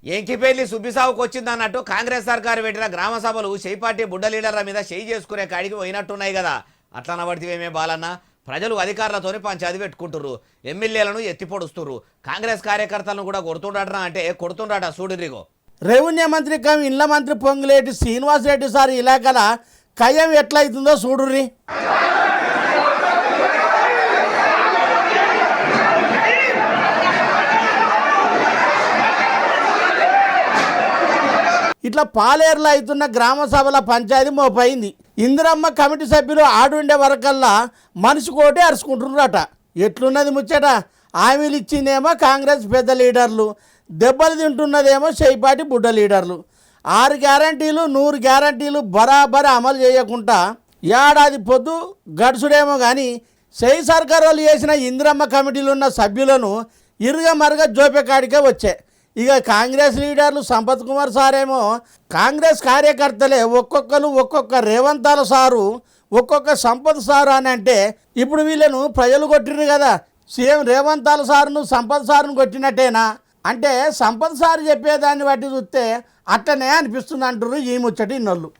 ఎంకిపల్లి సుబ్బిసావుకు వచ్చిందన్నట్టు కాంగ్రెస్ సర్కారు పెట్టిన గ్రామ సభలు చేయిపాటి బుడ్డ లీడర్ల మీద చేయి చేసుకునే కాడికి పోయినట్టున్నాయి కదా. అట్లా నబడితేమే బాలన్న, ప్రజలు అధికారులతోనే పంచాయతీ పెట్టుకుంటుర్రు, ఎమ్మెల్యేలను ఎత్తిపొడుస్తుర్రు, కాంగ్రెస్ కార్యకర్తలను కూడా కొడుతుండట. అంటే కొడుతుండట చూడురిగో. రెవెన్యూ మంత్రి కమ్ ఇండ్ల మంత్రి పొంగులేటి శ్రీనివాసరెడ్డి సార్ ఇలాకల కయ్యం ఎట్లయితుందో చూడుర్రి. ఇట్లా పాలేరులో అవుతున్న గ్రామ సభల పంచాయతీ మోపైంది. ఇందిరమ్మ కమిటీ సభ్యులు ఆడుండే వరకల్లా మనిషి కోటి అరుచుకుంటున్నారట. ఎట్లున్నది ముచ్చట? హామీలు ఇచ్చిందేమో కాంగ్రెస్ పెద్ద లీడర్లు, దెబ్బలు తింటున్నదేమో చేయిపాటి బుడ్డ లీడర్లు. 6 గ్యారంటీలు 100 గ్యారంటీలు బరాబర్ అమలు చేయకుండా ఏడాది పొద్దు గడుచుడేమో కానీ చేయి సర్కారు వాళ్ళు చేసిన ఇందిరమ్మ కమిటీలు ఉన్న సభ్యులను ఇరుగ మరుగ జోపెకాడికే వచ్చాయి. ఇక కాంగ్రెస్ లీడర్లు సంపత్ కుమార్ సారేమో కాంగ్రెస్ కార్యకర్తలే ఒక్కొక్కరు ఒక్కొక్క రేవంతాల సారు, ఒక్కొక్క సంపత్ సారు అని అంటే ఇప్పుడు వీళ్ళను ప్రజలు కొట్టిర్రు కదా. సీఎం రేవంతాల సారును సంపత్ సారును కొట్టినట్టేనా అంటే సంపత్ సారు చెప్పేదాన్ని బట్టి చూస్తే అట్టనే అనిపిస్తుంది అంటారు ఈ ముచ్చటి ఇన్నోళ్ళు.